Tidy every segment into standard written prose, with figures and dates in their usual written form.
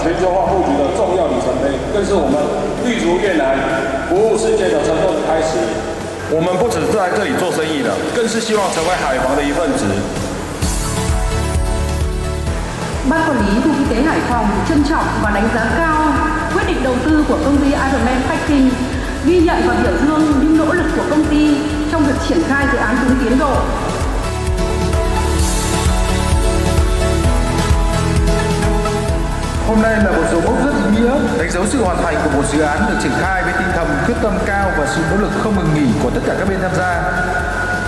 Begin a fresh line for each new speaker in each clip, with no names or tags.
全球化布局的重要里程碑，更是我们立足越南、服务世界的成功的开始。我们不只是在这里做生意的，更是希望成为海防的一份子。
Ban quản lý khu kinh tế Hải Phòng trân trọng và đánh giá cao quyết định đầu tư của công ty Ironman Packing, ghi nhận và biểu dương những nỗ lực của công ty trong việc triển khai dự án đúng tiến độ.
Hôm nay là một dấu mốc rất ý nghĩa, đánh dấu sự hoàn thành của một dự án được triển khai với tinh thần quyết tâm cao và sự nỗ lực không ngừng nghỉ của tất cả các bên tham gia.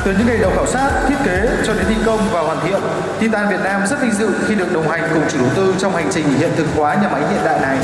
Từ những ngày đầu khảo sát, thiết kế cho đến thi công và hoàn thiện, Titan Việt Nam rất vinh dự khi được đồng hành cùng chủ đầu tư trong hành trình hiện thực hóa nhà máy hiện đại này.